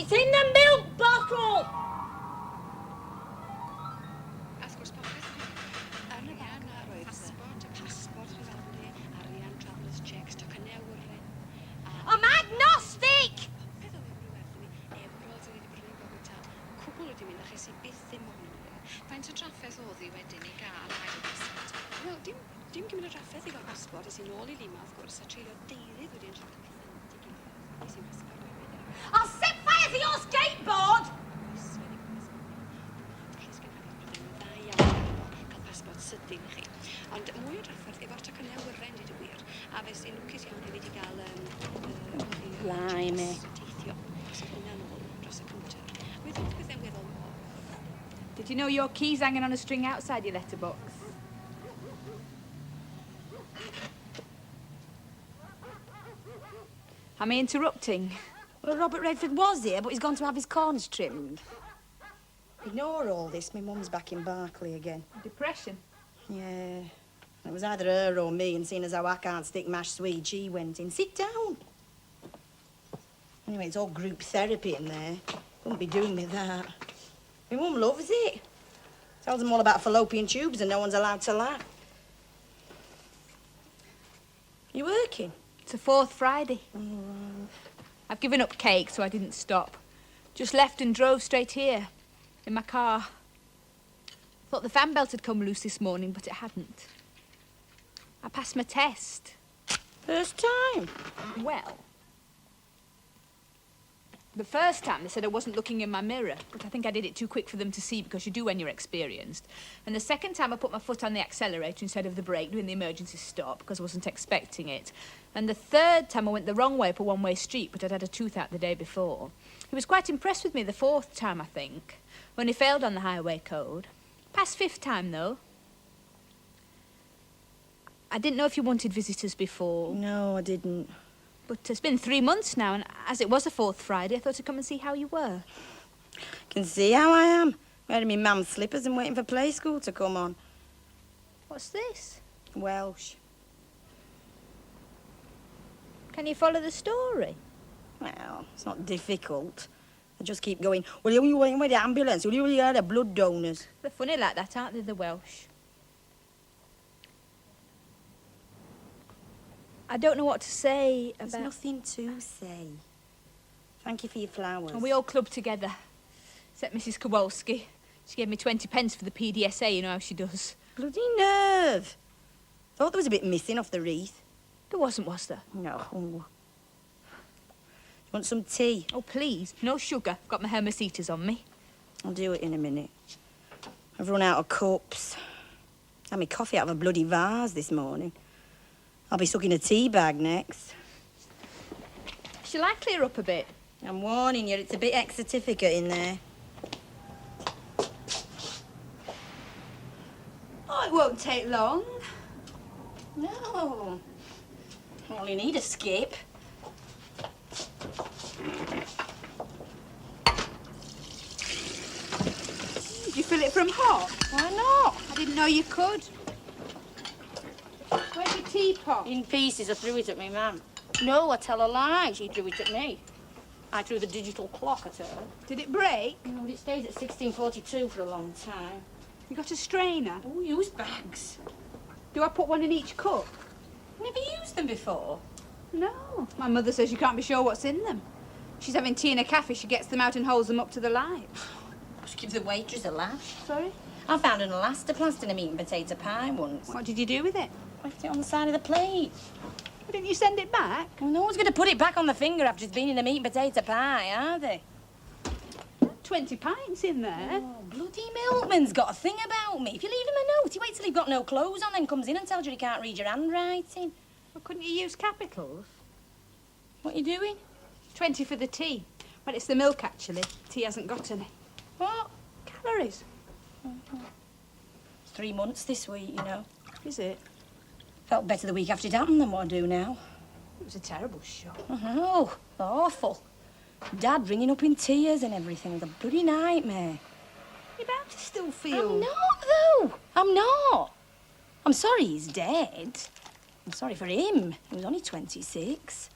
It's in the milk bottle! I'm agnostic! I'll set fire to your skateboard! Ond mwy o drafferth efo ta cynnau wyren dyd y wir, a fe sy'n lwcus iawn hefyd i gael Blimey. teithio dros y hynna'n ôl dros y cymter. Weddol bethau'n weddol mor. Did you know your key's hanging on a string outside your letterbox? Am I interrupting? Well, Robert Redford was here, but he's gone to have his corners trimmed. Ignore all this. My mum's back in Barclay again. Depression? Yeah. It was either her or me, and seeing as how I can't stick mashed Swede, she went in. Sit down. Anyway, it's all group therapy in there. Wouldn't be doing me that. My mum loves it. Tells them all about fallopian tubes and no one's allowed to laugh. You working? It's a fourth Friday. All right. I've given up cake, so I didn't stop. Just left and drove straight here, in my car. Thought the fan belt had come loose this morning, but it hadn't. I passed my test. First time? Well, the first time they said I wasn't looking in my mirror, but I think I did it too quick for them to see because you do when you're experienced. And the second time I put my foot on the accelerator instead of the brake doing the emergency stop because I wasn't expecting it. And the third time I went the wrong way up a one-way street, but I'd had a tooth out the day before. He was quite impressed with me the fourth time, I think, when he failed on the highway code. Passed fifth time, though. I didn't know if you wanted visitors before. No, I didn't. But it's been 3 months now, and as it was a fourth Friday, I thought I'd come and see how you were. Can see how I am. Wearing me mum's slippers and waiting for play school to come on. What's this? Welsh. Can you follow the story? Well, it's not difficult. I just keep going, well, you waiting with the ambulance? Will you hear the blood donors? They're funny like that, aren't they, the Welsh? I don't know what to say about... There's nothing to say. Thank you for your flowers. And we all clubbed together, except Mrs. Kowalski. She gave me 20 pence for the PDSA, you know how she does. Bloody nerve. Thought there was a bit missing off the wreath. There wasn't, was there? No. You want some tea? Oh, please. No sugar. I've got my Hermesitas on me. I'll do it in a minute. I've run out of cups. Had me coffee out of a bloody vase this morning. I'll be sucking a tea bag next. Shall I clear up a bit? I'm warning you, it's a bit ex-certificate in there. Oh, it won't take long. No. Well, you need a skip. Did you fill it from hot? Why not? I didn't know you could. Where's your teapot? In pieces, I threw it at me, ma'am. No, I tell a lie. She threw it at me. I threw the digital clock at her. Did it break? No, it stayed at 1642 for a long time. You got a strainer? Oh, use bags. Do I put one in each cup? Never used them before. No. My mother says you can't be sure what's in them. She's having tea in a cafe, she gets them out and holds them up to the light. Just give the waitress a lash. Sorry? I found an elastoplast in a meat and potato pie once. What did you do with it? Left it on the side of the plate. Why didn't you send it back? Well, no one's going to put it back on the finger after it's been in a meat and potato pie, are they? 20 pints in there. Oh, bloody milkman's got a thing about me. If you leave him a note, he waits till you've got no clothes on and comes in and tells you he can't read your handwriting. Well, couldn't you use capitals? What are you doing? 20 for the tea. Well, it's the milk, actually. Tea hasn't got any. What? Calories. It's 3 months this week, you know. Is it? Felt better the week after it happened than what I do now. It was a terrible shock. I know. Awful. Dad ringing up in tears and everything. It was a bloody nightmare. You're bound to still feel... I'm not, though. I'm not. I'm sorry he's dead. I'm sorry for him. He was only 26.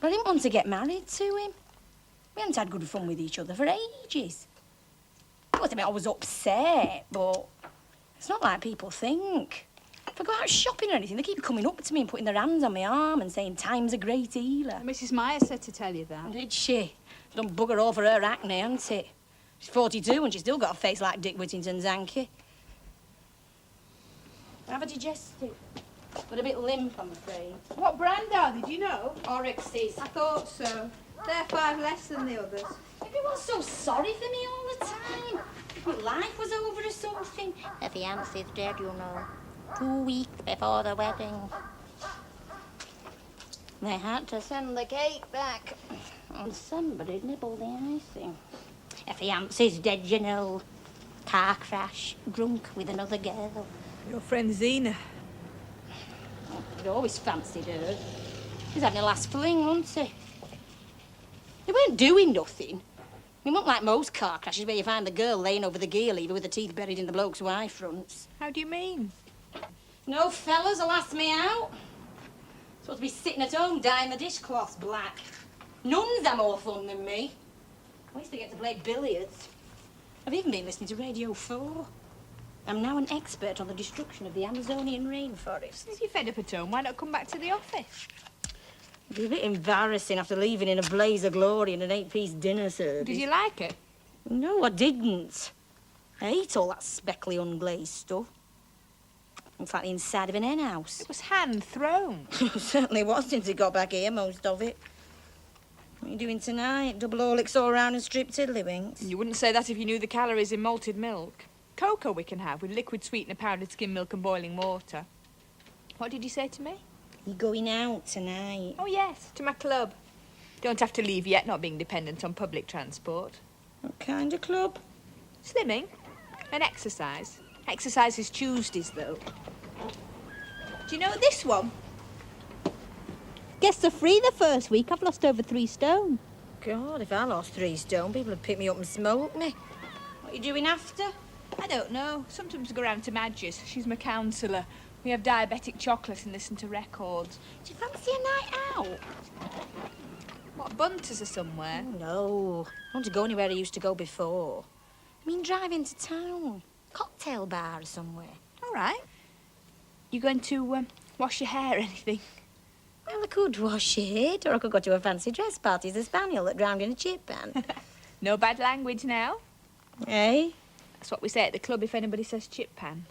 But I didn't want to get married to him. We hadn't had good fun with each other for ages. It wasn't I was upset, but it's not like people think. If I go out shopping or anything, they keep coming up to me and putting their hands on my arm and saying time's a great healer. Mrs. Myers said to tell you that. Did she? Done bugger all for her acne, hasn't it? She's 42 and she's still got a face like Dick Whittington's hanky. Have a digestive. But a bit limp, I'm afraid. What brand are they, do you know? Oryx's. I thought so. They're 5 less than the others. Everyone's so sorry for me all the time. If my life was over or something. The fiance's dead, you know. 2 weeks before the wedding. They had to send the cake back. And somebody nibbled the icing. The fiance's dead, you know. Car crash, drunk with another girl. Your friend Zena. I'd always fancied her. She's having a last fling, wasn't she? They weren't doing nothing. It wasn't like most car crashes where you find the girl laying over the gear lever with her teeth buried in the bloke's Y fronts. How do you mean? No fellas will ask me out. Supposed to be sitting at home dyeing the dishcloths black. Nuns have more fun than me. I used to get to play billiards. I've even been listening to Radio 4. I'm now an expert on the destruction of the Amazonian rainforest. If you're fed up at home, why not come back to the office? It'd be a bit embarrassing after leaving in a blaze of glory and an 8-piece dinner service. Did you like it? No, I didn't. I hate all that speckly, unglazed stuff. It's like the inside of an hen house. It was hand-thrown. Certainly was since it got back here, most of it. What are you doing tonight? Double Horlicks all round and strip tiddlywinks? You wouldn't say that if you knew the calories in malted milk. Cocoa we can have with liquid sweetener, powdered skim milk and boiling water. What did you say to me? You going out tonight? Oh, yes, to my club. Don't have to leave yet, not being dependent on public transport. What kind of club? Slimming and exercise. Exercise is Tuesdays, though. Do you know this one? Guests are free the first week. I've lost over 3 stone. God, if I lost 3 stone, people would pick me up and smoke me. What are you doing after? I don't know. Sometimes I go round to Madge's. She's my counsellor. We have diabetic chocolate and listen to records. Do you fancy a night out? What, Bunters or somewhere? Oh, no. I want to go anywhere I used to go before. I mean, drive into town. Cocktail bar or somewhere. All right. You going to wash your hair or anything? Well, I could wash it, or I could go to a fancy dress party as a spaniel that drowned in a chip pan. No bad language now. Eh? That's what we say at the club if anybody says chip pan.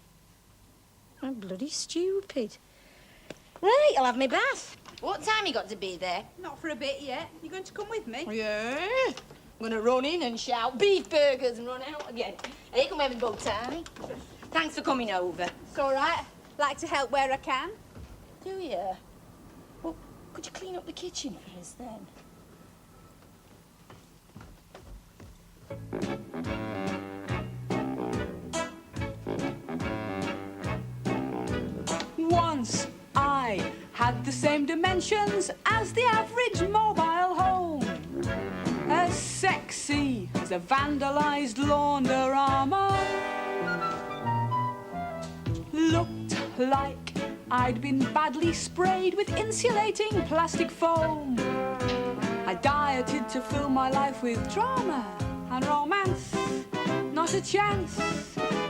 I'm bloody stupid. Right, I'll have my bath. What time you got to be there? Not for a bit yet. You going to come with me? Yeah. I'm going to run in and shout beef burgers and run out again. Here come every bow tie. Thanks for coming over. It's all right. Like to help where I can. Do you? Well, could you clean up the kitchen for us then? Once I had the same dimensions as the average mobile home. As sexy as a vandalized Laundorama. Looked like I'd been badly sprayed with insulating plastic foam. I dieted to fill my life with drama and romance. Not a chance.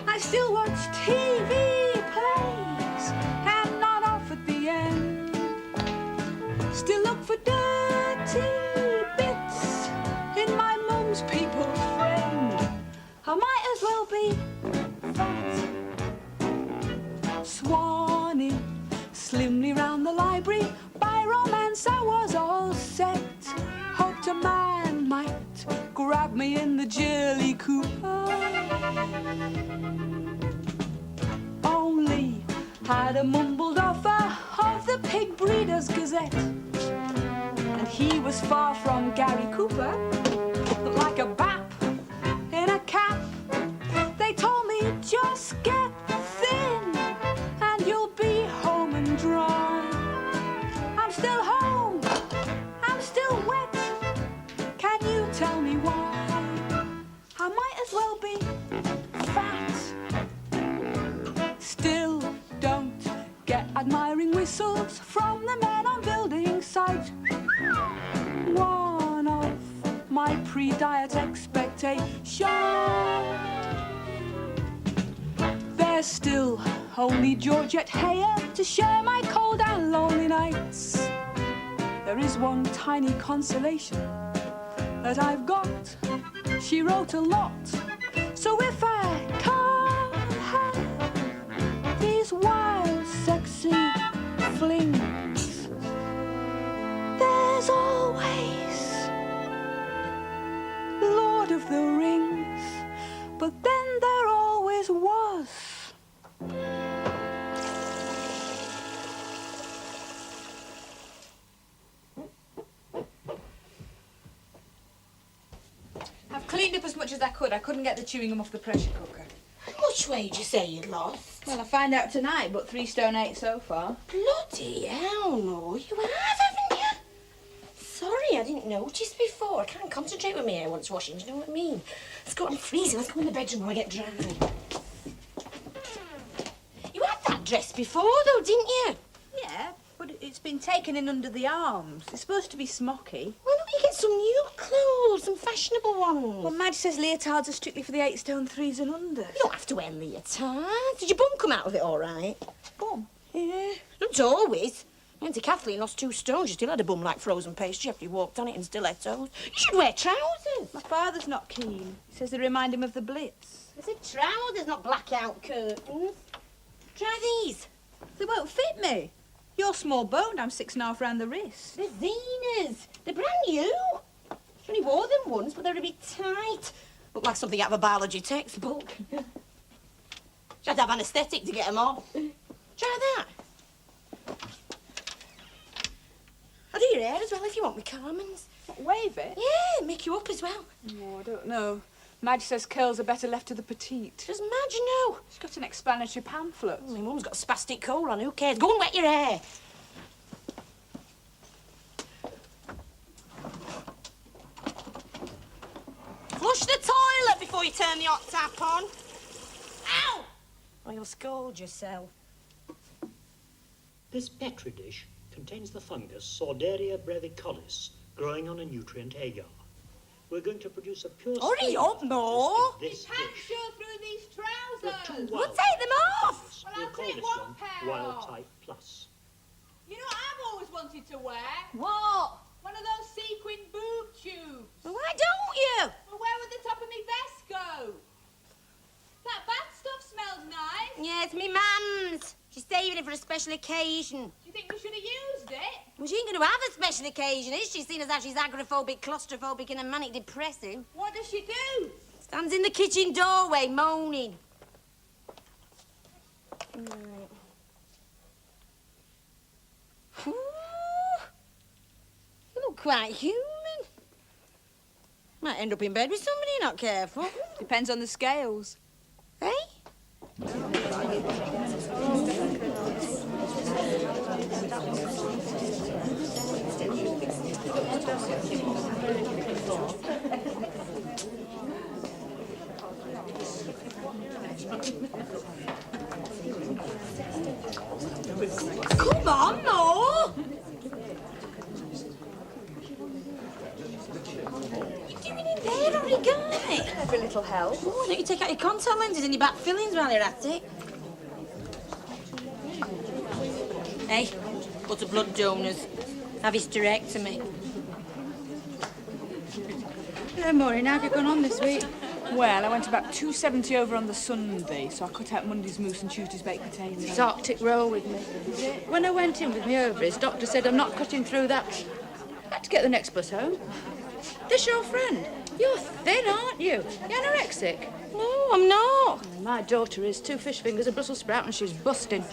I still watch TV plays and nod off at the end. Still look for dirty bits in my mum's people friend. I might as well be fat. Swanning slimly round the library. By romance I was all set. Hoped a man might grab me in the Jilly Cooper. Only had a mumbled offer of the Pig Breeders' Gazette. And he was far from Gary Cooper, but like a bap in a cap. They told me just get thin and you'll be home and dry. I'm still home, I'm still wet. Can you tell me why? I might as well be fat. Still don't get admiring whistles from the men on building site. One of my pre-diet expectation. There's still only Georgette Heyer to share my cold and lonely nights. There is one tiny consolation that I've got. She wrote a lot, so if I can't have these wild, sexy flings, there's always Lord of the Rings. But then there always was. I've cleaned up as much as I could. I couldn't get the chewing gum off the pressure cooker. How much weight did you say you lost? Well, I'll find out tonight, but 3 stone 8 so far. Bloody hell, no, you have, haven't you? Sorry, I didn't notice before. I can't concentrate with my hair once washing, do you know what I mean? Let's go, I'm freezing. Let's go in the bedroom when I get dry. You had that dress before, though, didn't you? Yeah, but it's been taken in under the arms. It's supposed to be smocky. Why don't you get some new clothes, some fashionable ones? Well, Madge says leotards are strictly for the 8 stone 3s and under. You don't have to wear leotards. Did your bum come out of it all right? Bum? Yeah. Not always. Auntie Kathleen lost 2 stone. She still had a bum like frozen pastry after you walked on it in stilettos. You should wear trousers. My father's not keen. He says they remind him of the Blitz. I said trousers, not blackout curtains. Try these. They won't fit me. You're small boned. I'm 6.5 round the wrist. They're Zenas. They're brand new. She only wore them once, but they're a bit tight. Look like something out of a biology textbook. She had to have anaesthetic to get them off. Try that. I'll do your hair as well if you want me, Carmen's. Wave it? Yeah, make you up as well. Oh, I don't know. Madge says curls are better left to the petite. Does Madge know? She's got an explanatory pamphlet. My mum's got a spastic cold on. Who cares? Go and wet your hair. Flush the toilet before you turn the hot tap on. Ow! Or you'll scold yourself. This petri dish contains the fungus Sorderia brevicollis, growing on a nutrient agar. We're going to produce a pure... Hurry up, Mo! This dish. Show through these There are 2 trousers. We'll wild take them off! Well, We'll I'll call take this one one pair Wild off. Type Plus. You know what I've always wanted to wear? What? One of those sequin boob tubes. Well, why don't you? Well, where would the top of me vest go? That bath stuff smells nice. Yeah, it's me mum's. She's saving it for a special occasion. Do you think we should have used it? Well, she ain't going to have a special occasion, is she? Seeing as how she's agoraphobic, claustrophobic and a manic depressive. What does she do? Stands in the kitchen doorway, moaning. Right. Ooh, you look quite human. Might end up in bed with somebody, not careful. Depends on the scales. Eh? Come on, Mo! What are you doing in there, origami? Every little help. Oh, why don't you take out your contact lenses and your back fillings while you're at it? Hey, go to blood donors. Have hysterectomy. Hello, Maureen. How have you gone on this week? Well, I went about 270 over on the Sunday, so I cut out Monday's mousse and Tuesday's baked potatoes. It's Arctic roll with me. When I went in with my ovaries, doctor said I'm not cutting through that. I had to get the next bus home. This your friend? You're thin, aren't you? You're anorexic. No, I'm not. My daughter is 2 fish fingers, a Brussels sprout, and she's busting.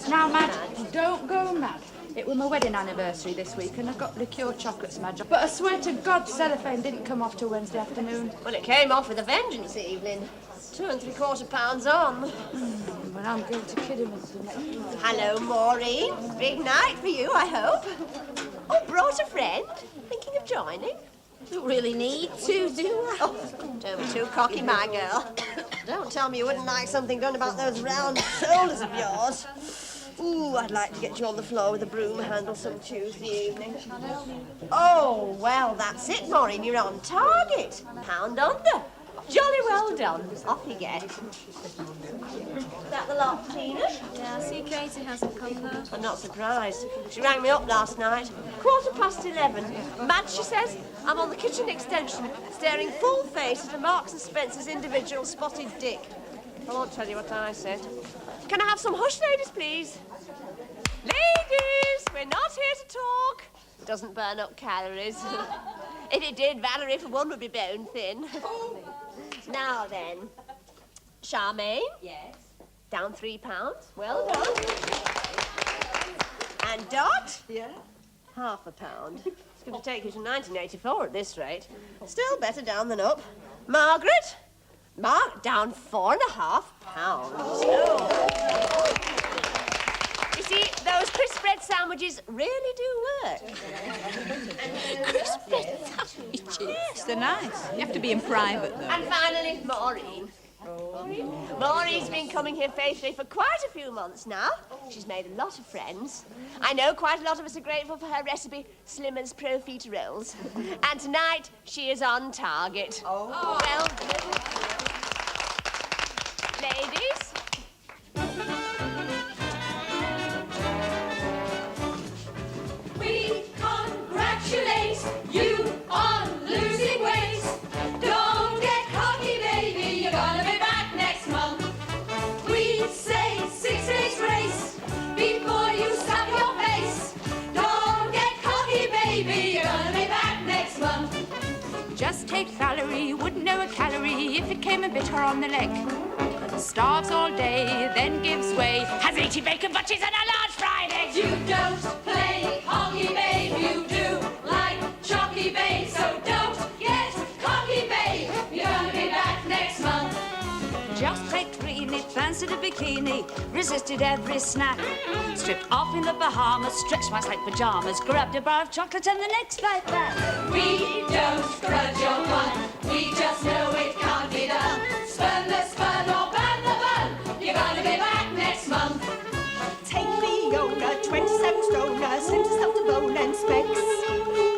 Now, Madge, don't go mad. It was my wedding anniversary this week, and I got liqueur chocolates, Madge. But I swear to God, cellophane didn't come off till Wednesday afternoon. Well, it came off with a vengeance evening. 2 3/4 pounds on. Well, I'm going to kid him into the next one. Hello, Maureen. Big night for you, I hope. Oh, brought a friend. Thinking of joining? Don't really need to, do I? Oh, don't be too cocky, my girl. Don't tell me you wouldn't like something done about those round shoulders of yours. Ooh, I'd like to get you on the floor with a broom handle some Tuesday evening. Oh, well, that's it, Maureen. You're on target. Pound under. Jolly well done. Off you get. Is that the lot, Tina? Yeah, I see Katie hasn't come though. I'm not surprised. She rang me up last night. 11:15. Mad, she says. I'm on the kitchen extension, staring full face at a Marks and Spencer's individual spotted dick. I won't tell you what I said. Can I have some hush, ladies, please? Ladies, we're not here to talk. It doesn't burn up calories. If it did, Valerie, for one, would be bone thin. Now then, Charmaine? Yes? Down £3. Well done. And Dot? Yeah? £0.5. It's going to take you to 1984 at this rate. Still better down than up. Margaret? Down £4.5. You see, those crisp bread sandwiches really do work. Crisp bread sandwiches. Yes, they're nice. You have to be in private, though. And finally, Maureen. Maureen's been coming here faithfully for quite a few months now. She's made a lot of friends. I know quite a lot of us are grateful for her recipe, Slimmer's profiteroles. And tonight, she is on target. Oh. Well, ladies. We congratulate you on losing weight. Don't get cocky, baby, you're gonna be back next month. We say 6 days grace before you slap your face. Don't get cocky, baby, you're gonna be back next month. Just take Valerie, wouldn't know a calorie if it came and bit her on the leg. Starves all day, then gives way, has 80 bacon butties and a large fried egg. You don't play hockey, babe, you do like chalky, babe, so don't get cocky, babe, you're gonna be back next month. Just take Greenie, fancied a bikini, resisted every snack. Stripped off in the Bahamas, stretched my like pajamas, grabbed a bar of chocolate and the next flight back. We don't grudge your fun, we just know it can't be done. Spurn the spurn or burn the bun, you're gonna be back next month. Take Fiona, 27 stoner, sent herself to bone and specs.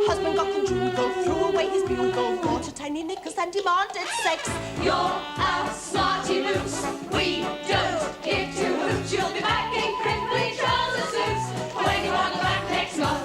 Husband got conjugal, threw away his bugle, bought a tiny knickers and demanded sex. You're a smarty loose, we don't give two hoots. You'll be back in crimply trouser suits when you want back next month.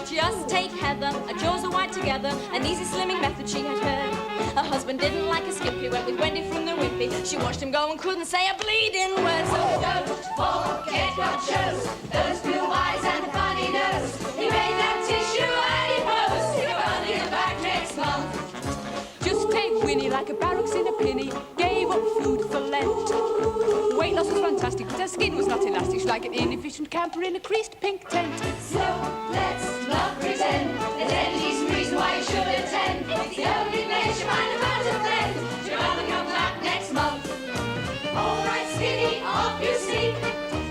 Just take Heather, her jaws are white together, an easy slimming method she had heard. Her husband didn't like a skimpy, went with Wendy from the Wimpy. She watched him go and couldn't say a bleeding word. So Don't forget what shows, those blue eyes and funny nose. He made that tissue and he posed. You're running back next month. Just take Winnie like a barracks in a penny, gave up food for Lent. Weight loss was fantastic, but her skin was not elastic. She's like an inefficient camper in a creased pink tent. So let's not pretend there's any decent reason why you should attend. It's the only place you find a mountain friend. You're gonna come back next month. All right, skinny, off you sneak.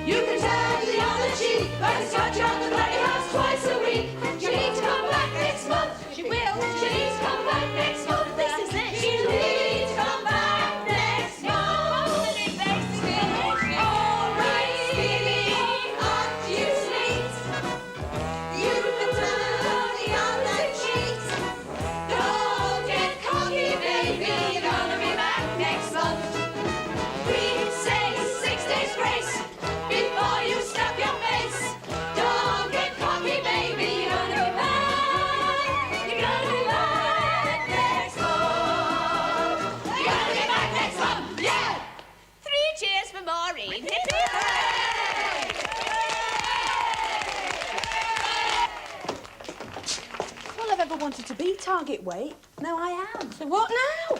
You can turn the other cheek, but it's got you on the bloody house twice a week. You need to come back next month. She will. She needs to come back next month. This is it. She needs to come back next month. All right, skinny, off you sneak. You can turn the other cheek. Don't get cocky, baby. You're gonna be back next month. We say 6 days grace before you slap your face. Don't get cocky, baby. You're gonna be back. You're gonna be back next month. You're gonna be back next month. Yeah. 3 cheers for Maureen. Hip, hip. All I've ever wanted to be target weight. Now I am. So what now?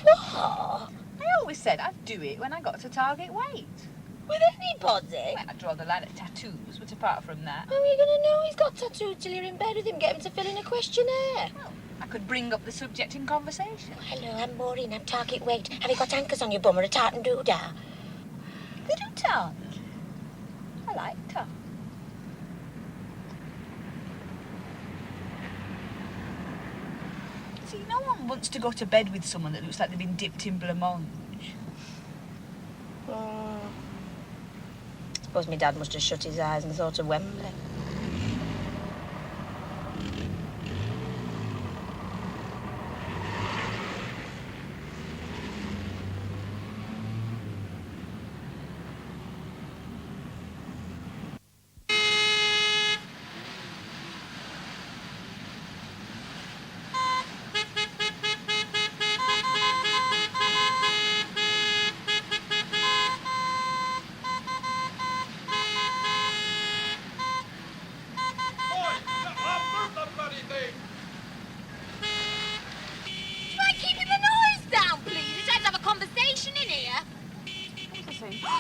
What? I always said I'd do it when I got to target weight. With anybody? Well, I'd draw the line at tattoos, but apart from that... How are you going to know he's got tattoos till you're in bed with him? Get him to fill in a questionnaire. Well, I could bring up the subject in conversation. Hello, I'm Maureen. I'm target weight. Have you got anchors on your bum or a tartan doodah? They do tart. I like tart. See, no one wants to go to bed with someone that looks like they've been dipped in blancmange. Suppose my dad must have shut his eyes and thought of Wembley.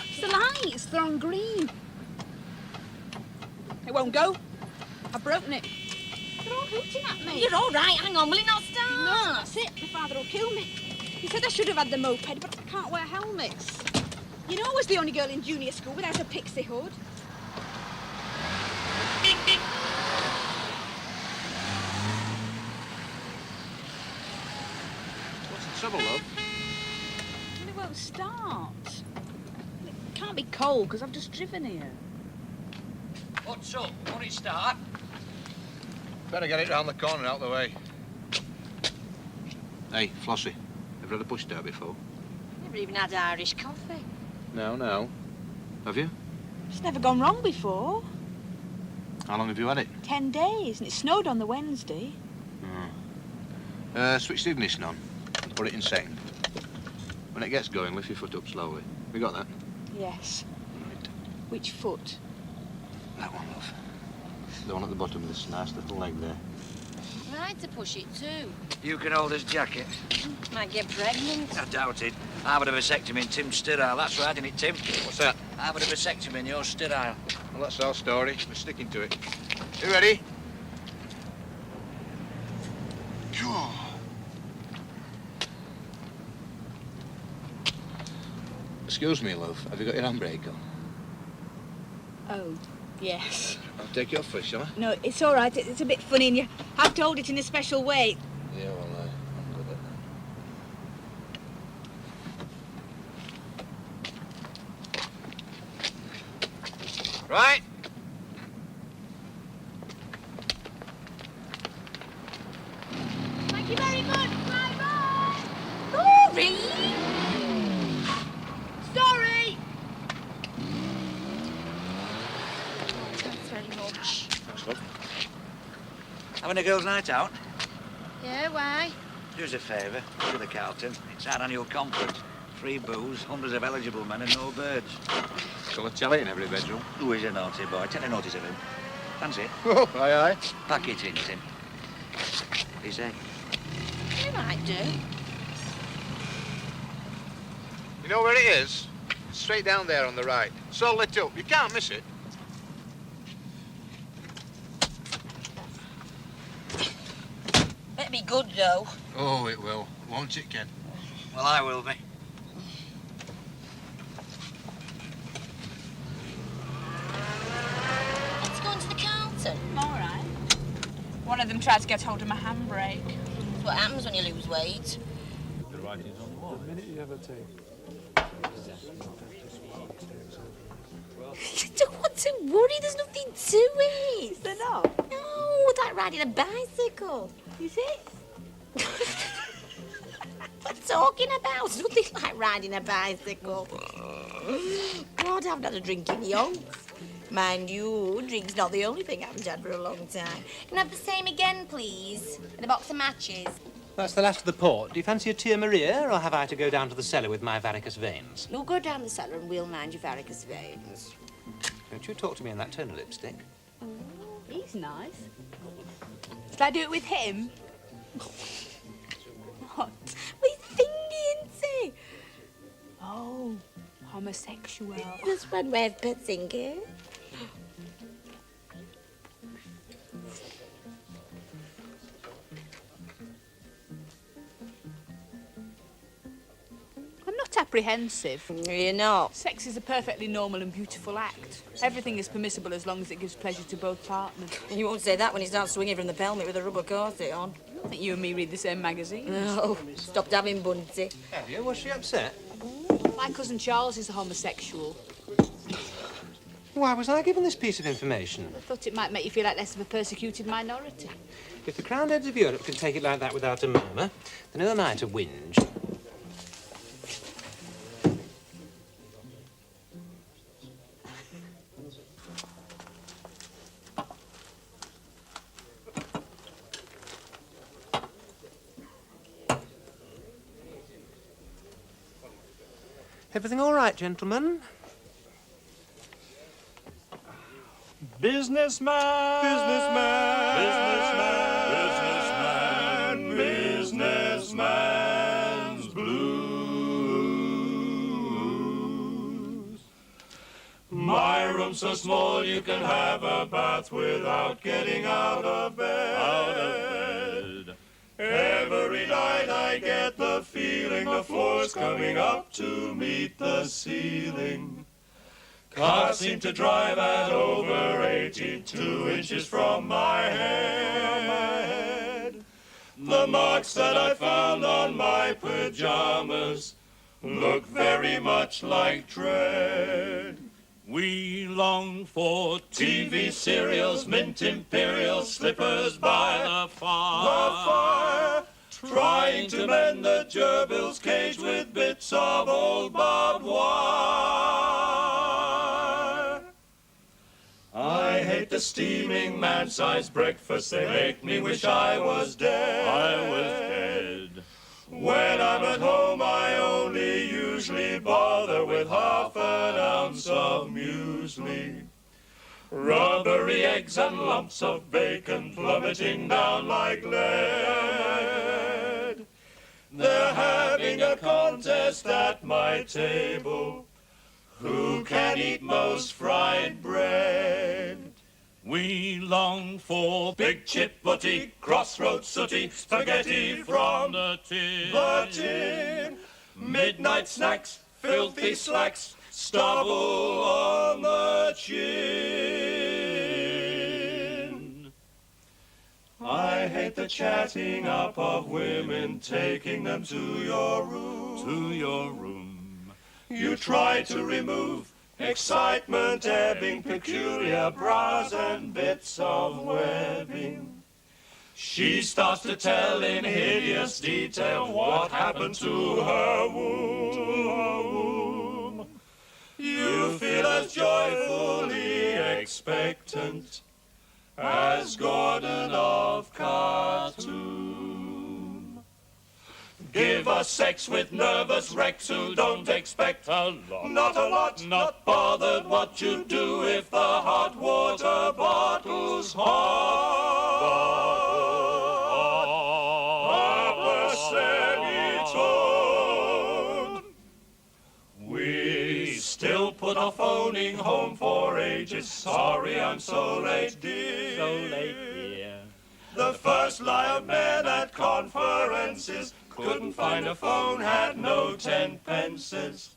It's the lights, they're on green. It won't go. I've broken it. They're all hooting at me. You're all right. Hang on. Will it not start? No, that's it. My father will kill me. He said I should have had the moped, but I can't wear helmets. You know I was the only girl in junior school without a pixie hood. What's the trouble, love? Well, it won't start. It can't be cold, because I've just driven here. What's up? Won't it start? Better get it round the corner out of the way. Hey, Flossie, have you had a push start before? Never even had Irish coffee. No. Have you? It's never gone wrong before. How long have you had it? 10 days, and it snowed on the Wednesday. Switch the ignition on and put it in second. When it gets going, lift your foot up slowly. We got that? Yes. Right. Which foot? That one, love. The one at the bottom of this nice little leg there. I had to push it too. You can hold his jacket. Might get pregnant. I doubt it. I've had a vasectomy and Tim's sterile. That's right, isn't it, Tim? What's that? I've had a vasectomy and you're sterile. Well, that's our story. We're sticking to it. You ready? Go. Excuse me, love. Have you got your handbrake on? Oh, yes. I'll take it off first, shall I? No, it's all right. It's a bit funny, and you have to hold it in a special way. Yeah, well, I'm good at that. Right. Thank you very much. Bye-bye. Rory! Sorry. Thanks very much. Thanks, love. Having a girls' night out? Yeah, why? Do us a favour. To the Carlton. It's our annual conference. Free booze, hundreds of eligible men and no birds. Still a telly in every bedroom. Who is a naughty boy? Take a notice of him. Fancy it? Oh, aye. Pack it in, Tim. He's there. You might do. You know where it is? It's straight down there on the right. It's all lit up. You can't miss it. Better be good, though. Oh, it will. Won't it, Ken? Well, I will be. Let's go into the Carlton. All right. One of them tried to get hold of my handbrake. That's what happens when you lose weight. The writing's on the wall. The minute you have a tea. You don't want to worry, there's nothing to it. They're not. No, it's like riding a bicycle. Is it? What are you talking about? It's nothing like riding a bicycle. God, I haven't had a drink in yonks. Mind you, drink's not the only thing I haven't had for a long time. Can I have the same again, please? And a box of matches. That's the last of the port. Do you fancy a Tia Maria, or have I to go down to the cellar with my varicose veins? You'll go down the cellar and we'll mind your varicose veins. Don't you talk to me in that tone of lipstick. Oh, he's nice. Shall I do it with him? What? We're thinking, see? Oh, homosexual. That's one way of putting it. I'm not apprehensive. You're not. Sex is a perfectly normal and beautiful act. Everything is permissible as long as it gives pleasure to both partners. You won't say that when he starts swinging from the pelmet with a rubber corset on. I think you and me read the same magazine. No, stopped having Bunty. Have you? Was she upset? My cousin Charles is a homosexual. Why was I given this piece of information? I thought it might make you feel like less of a persecuted minority. If the crowned heads of Europe can take it like that without a murmur, then who am I to whinge? Everything all right, gentlemen? Businessman! Businessman! Businessman's blues. My room's so small you can have a bath without getting out of bed. Every night I get the feeling the floor's coming up to meet the ceiling. Cars seem to drive at over 82 inches from my head. The marks that I found on my pajamas look very much like dread. We long for TV serials, mint imperials, slippers by the fire. Trying to mend the gerbil's cage with bits of old barbed wire. I hate the steaming man-sized breakfast. They make me wish I was dead. I was dead. When I'm at home, I only usually bother with half an ounce of muesli. Rubbery eggs and lumps of bacon plummeting down like lead. They're having a contest at my table. Who can eat most fried bread? We long for big chip butty, crossroads sooty, spaghetti from the tin. Midnight snacks, filthy slacks, stubble on the chin. I hate the chatting up of women, taking them to your room. To your room. You try to remove excitement, ebbing, peculiar bras and bits of webbing. She starts to tell in hideous detail what happened to her womb. You feel as joyfully expectant as Gordon of Khartoum. Give us sex with nervous wrecks who don't expect a lot. Not a lot, not bothered what you do if the hot water bottle's hot. Upper semitone. We still put off owning home for ages. Sorry I'm so late, dear. So late, dear. The first lie of men at conferences. Couldn't find a phone, had no 10 pences.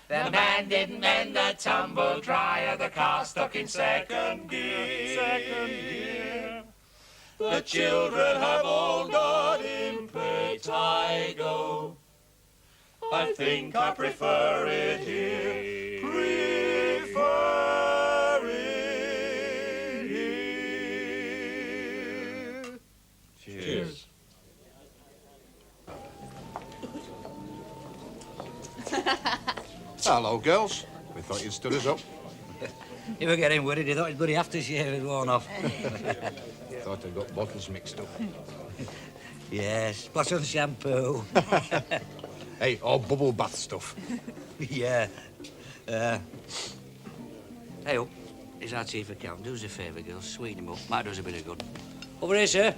The man didn't mend the tumble dryer, the car stuck in second gear. The children have all got impetigo. I think I prefer it here. Prefer it here. Cheers. Hello, girls. We thought you'd stood us up. You were getting worried. You thought his bloody aftershave had worn off. Thought I'd got bottles mixed up. Yes, splash on shampoo. Hey, all bubble bath stuff. Yeah. Hey, up. Here's our chief accountant. Do us a favour, girls. Sweeten him up. Might do us a bit of good. Over here, sir.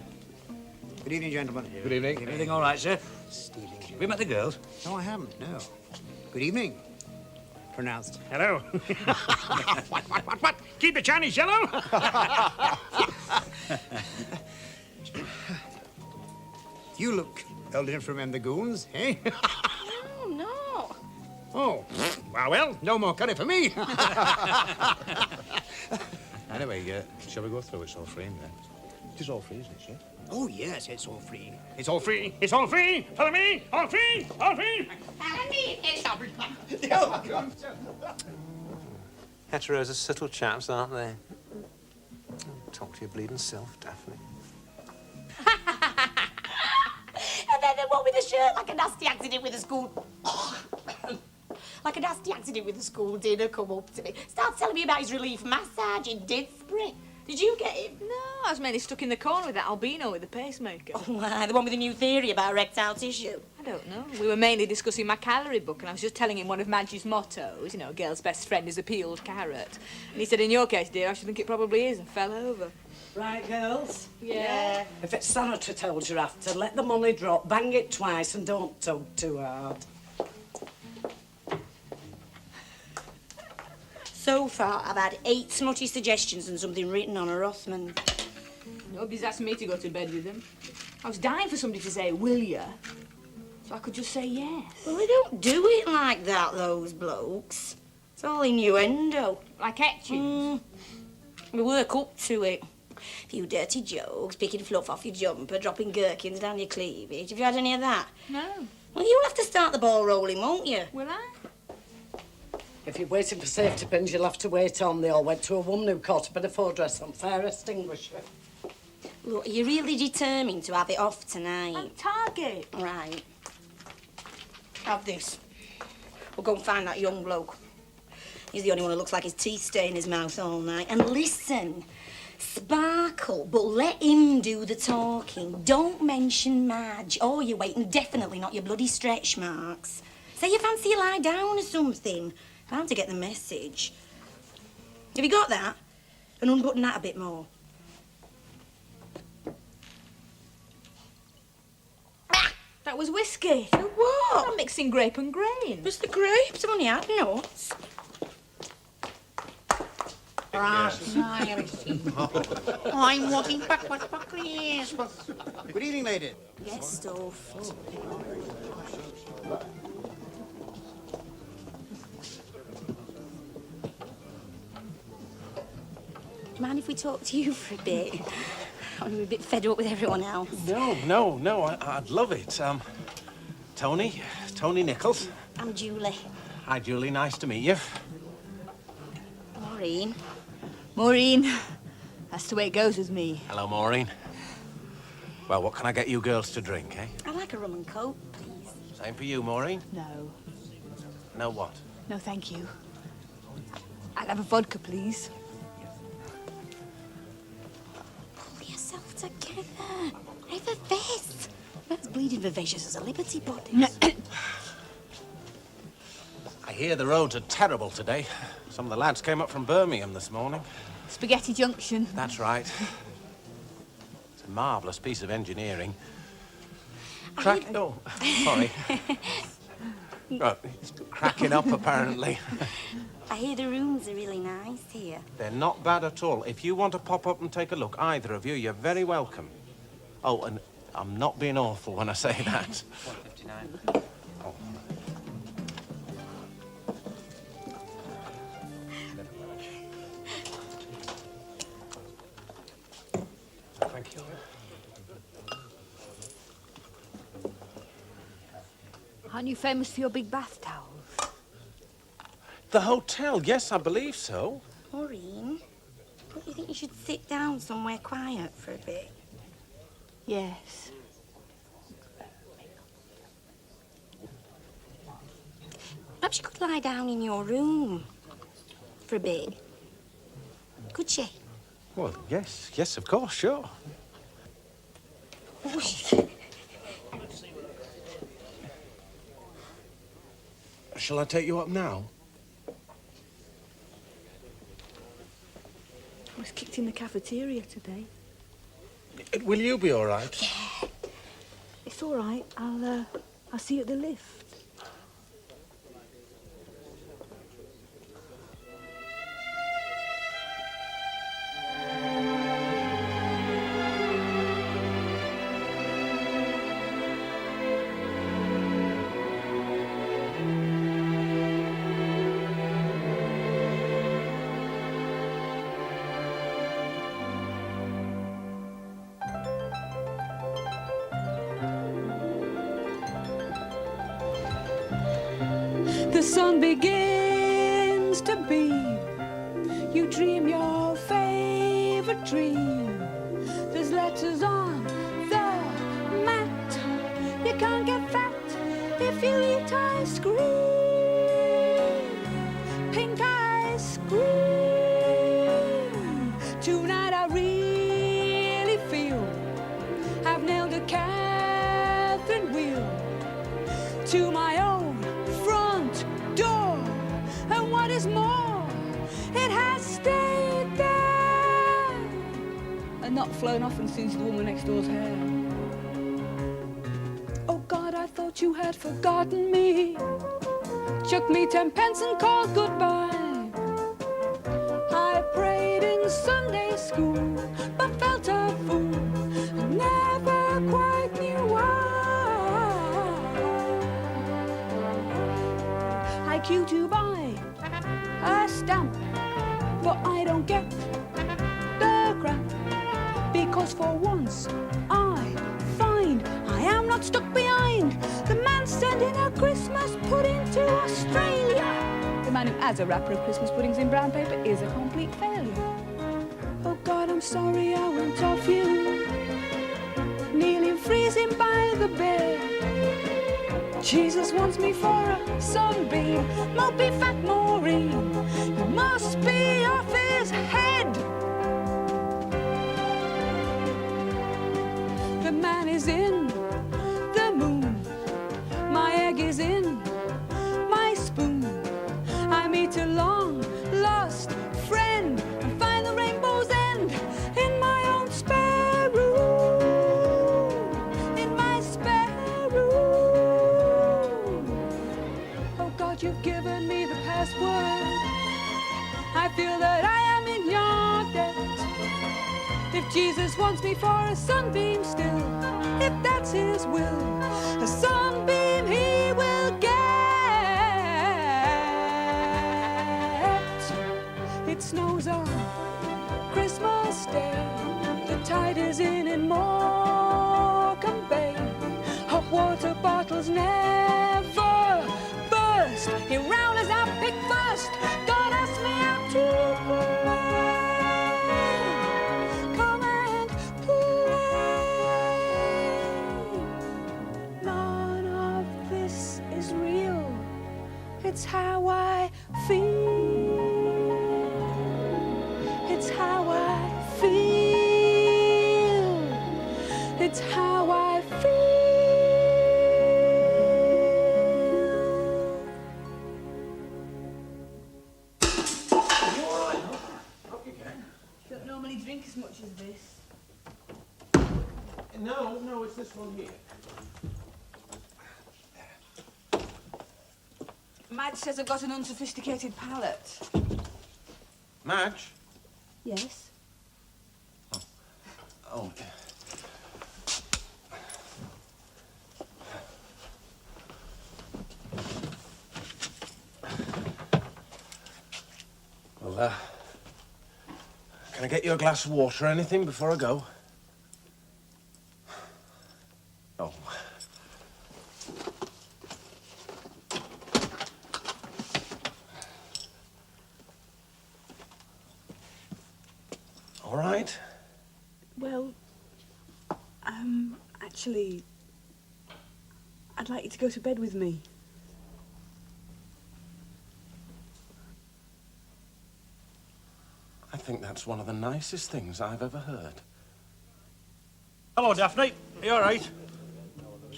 Good evening, gentlemen. Good evening. Everything all right, sir? Have you met the girls? No, I haven't, no. Good evening. Pronounced. Hello. What? Keep the Chinese yellow? You look old enough to remember the goons, eh? Oh, no. Oh, well, no more curry for me. Anyway, shall we go through it? It's all framed then. It is all free, isn't it, sir? Oh, yes, it's all free. It's all free. It's all free. Follow me. All free. All free. Heteros are subtle chaps, aren't they? Talk to your bleeding self, Daphne. And then the one with the shirt, like a nasty accident with a school... like a nasty accident with the school dinner, come up to me. Starts telling me about his relief massage in Didsbury. Did you get him? No, I was mainly stuck in the corner with that albino with the pacemaker. Oh, the one with the new theory about erectile tissue. I don't know. We were mainly discussing my calorie book, and I was just telling him one of Madge's mottos, you know, a girl's best friend is a peeled carrot. And he said, in your case, dear, I should think it probably is, and fell over. Right, girls? Yeah. If it's sanitary tells you're after, let the money drop, bang it twice, and don't tug too hard. So far, I've had 8 smutty suggestions and something written on a Rothman. Nobody's asked me to go to bed with him. I was dying for somebody to say, will ya? So I could just say yes. Well, they don't do it like that, those blokes. It's all innuendo. Like etchings? We work up to it. A few dirty jokes, picking fluff off your jumper, dropping gherkins down your cleavage. Have you had any of that? No. Well, you'll have to start the ball rolling, won't you? Will I? If you're waiting for safety pins, you'll have to wait on. They all went to a woman who caught a bit of faux dress on fire extinguisher. Look, are you really determined to have it off tonight? I'm Target. Right. Have this. We'll go and find that young bloke. He's the only one who looks like his teeth stay in his mouth all night. And listen, sparkle, but let him do the talking. Don't mention Madge or your weight, and definitely not your bloody stretch marks. Say you fancy you lie down or something. Bound to get the message. Have you got that? And unbutton that a bit more. That was whiskey. What? I'm mixing grape and grain. It's the grapes, I've only had nuts. I'm walking backwards for Christmas. Good evening, lady. Yes, stuffed. Mind if we talk to you for a bit? I'm a bit fed up with everyone else. No, I'd love it. Tony Nichols. I'm Julie. Hi, Julie, nice to meet you. Maureen. Maureen. That's the way it goes with me. Hello, Maureen. Well, what can I get you girls to drink, eh? I'd like a rum and coke, please. Same for you, Maureen. No. No what? No, thank you. I'll have a vodka, please. Pull yourself together. Effervesce. That's bleeding vivacious as a liberty body. I hear the roads are terrible today. Some of the lads came up from Birmingham this morning. Spaghetti Junction. That's right. It's a marvellous piece of engineering. Oh, sorry. Oh, it's cracking up, apparently. I hear the rooms are really nice here. They're not bad at all. If you want to pop up and take a look, either of you, you're very welcome. Oh, and I'm not being awful when I say that. 159. Oh. Thank you. Aren't you famous for your big bath towels? The hotel, yes, I believe so. Maureen, don't you think you should sit down somewhere quiet for a bit? Yes. Perhaps you could lie down in your room for a bit. Could you? Well, yes, of course, sure. Shall I take you up now? I was kicked in the cafeteria today. Will you be all right? Yeah. It's all right. I'll see you at the lift. the sun begins to beam. You dream your favorite dream. There's letters on the mat. You can't get fat if you eat ice cream. Pink ice cream. Tonight I really feel I've nailed a Catherine wheel to my own front door. And what is more, it has stayed there and not flown off and singed the woman next door's hair. Oh God, I thought you had forgotten me. Chucked me 10 pence and called goodbye. I prayed in Sunday school, but felt a fool and never quite knew why. I queue to buy a stamp, but I don't get the crap, because for once I find I am not stuck behind the man sending a Christmas pudding to Australia. The man who has a wrapper of Christmas puddings in brown paper is a complete failure. Oh God, I'm sorry I went off you, nearly freezing by the bed. Jesus wants me for a sunbeam, mopey fat Maureen. You must be off his head. The man is in the moon, my egg is in my spoon. I meet a long lost friend and find the rainbow's end in my own spare room, in my spare room. Oh God, you've given me the password. I feel that I am in your debt. If Jesus wants me for a sunbeam still, if that's his will, a sunbeam he will get. It snows on Christmas Day. The tide is in Morecambe Bay. Hot water bottles never burst. In rounders I pick first. God asked me out to play. Come and play. None of this is real. It's how I feel. It's how I feel. It's how I feel. Don't normally drink as much as this. No, it's this one here. Madge says I've got an unsophisticated palate. Madge? Yes? Oh. Well, can I get you a glass of water or anything before I go? Oh. All right. Well, actually, I'd like you to go to bed with me. I think that's one of the nicest things I've ever heard. Hello, Daphne. Are you all right?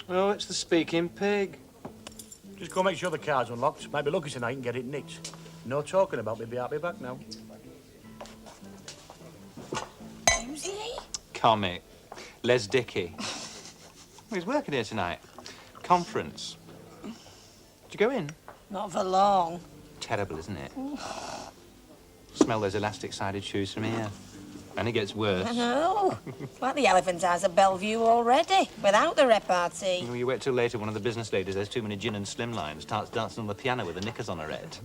Oh, it's the speaking pig. Just go make sure the car's unlocked. Might be lucky tonight and get it nicked. No talking about me. I'll be back now. Who's he? Comic. Les Dickey. He's working here tonight. Conference. Did you go in? Not for long. Terrible, isn't it? Smell those elastic-sided shoes from here. And it gets worse. I know. Like the Elephant House at Bellevue already, without the repartee. You wait till later, one of the business ladies, there's too many gin and slimlines, starts dancing on the piano with the knickers on her head.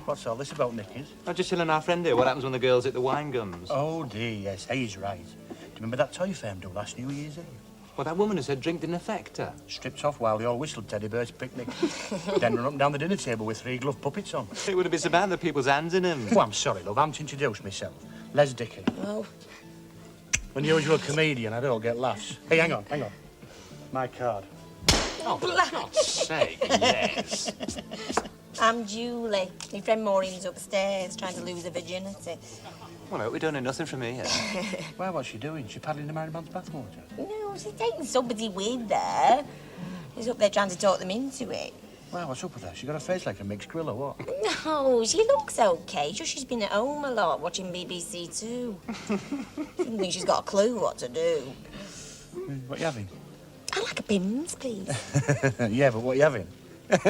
What's all this about knickers? I'm just telling our friend here what happens when the girls hit the wine gums. Oh, dear, yes, he's right. Do you remember that toy fair do last New Year's Eve? Well, that woman who said drink didn't affect her. Stripped off while they all whistled Teddy Bear's picnic. Then run up and down the dinner table with 3 glove puppets on. It would have been so bad that people's hands in him. Oh, I'm sorry, love. I haven't introduced myself. Les Dickey. Oh. Unusual comedian. I don't get laughs. Hey, hang on. My card. Oh, for God's sake, yes. I'm Julie. My friend Maureen's upstairs trying to lose her virginity. Well, I hope we don't know nothing from here. Well, what's she doing? She paddling the married man's bathwater? No, she's taking somebody with her. She's up there trying to talk them into it. Well, what's up with her? She got a face like a mixed grill or what? No, she looks okay. Just she's been at home a lot, watching BBC Two. I don't think she's got a clue what to do. What you having? I like a Pimm's, please. Yeah, but what you having? Of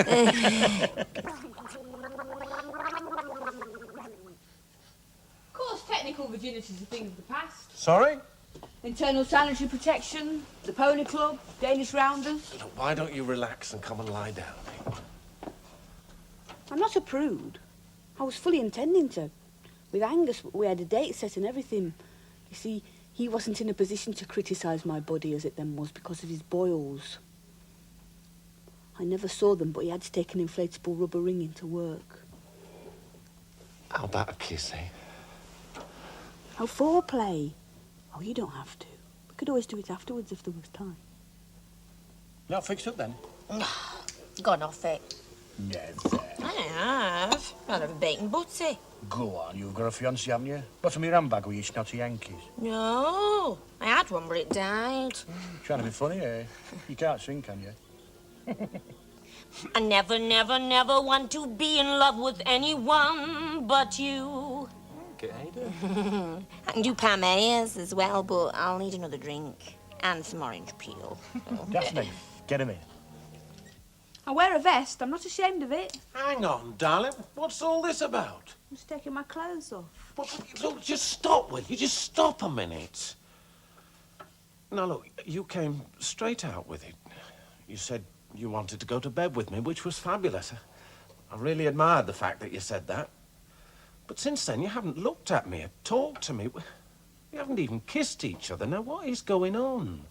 course, technical virginity is a thing of the past. Sorry? Internal sanitary protection, the pony club, Danish rounders. Look, why don't you relax and come and lie down? I'm not a prude. I was fully intending to. With Angus, we had a date set and everything. You see, he wasn't in a position to criticise my body as it then was because of his boils. I never saw them, but he had to take an inflatable rubber ring into work. How about a kiss, eh? Oh, foreplay. Oh, you don't have to. We could always do it afterwards if there was time. Not fixed up then? Gone off it. Never. I have. I'll have a bacon butty. Go on, you've got a fiancé, haven't you? Bottom of your handbag with your snotty Yankees. No, I had one, but it died. Trying to be funny, eh? You can't sing, can you? I never, never, never want to be in love with anyone but you. Okay, I can do Palmeiras as well, but I'll need another drink and some orange peel. Daphne, get him in. I wear a vest. I'm not ashamed of it. Hang on, darling. What's all this about? I'm just taking my clothes off. Well, look, just stop, will you? Just stop a minute. Now, look, you came straight out with it. You said you wanted to go to bed with me, which was fabulous. I really admired the fact that you said that. But since then, you haven't looked at me or talked to me. We haven't even kissed each other. Now, what is going on?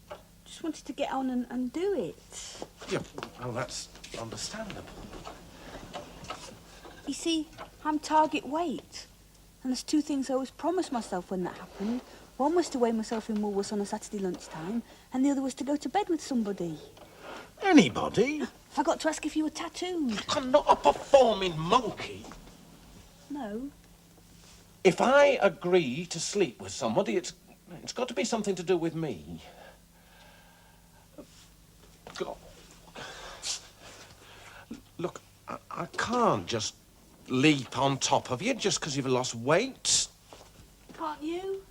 Just wanted to get on and do it. Yeah, well, that's understandable. You see, I'm target weight. And there's 2 things I always promised myself when that happened. One was to weigh myself in Woolworths on a Saturday lunchtime, and the other was to go to bed with somebody. Anybody? Forgot to ask if you were tattooed. Look, I'm not a performing monkey. No. If I agree to sleep with somebody, it's got to be something to do with me. God. Look, I can't just leap on top of you just because you've lost weight. Can't you?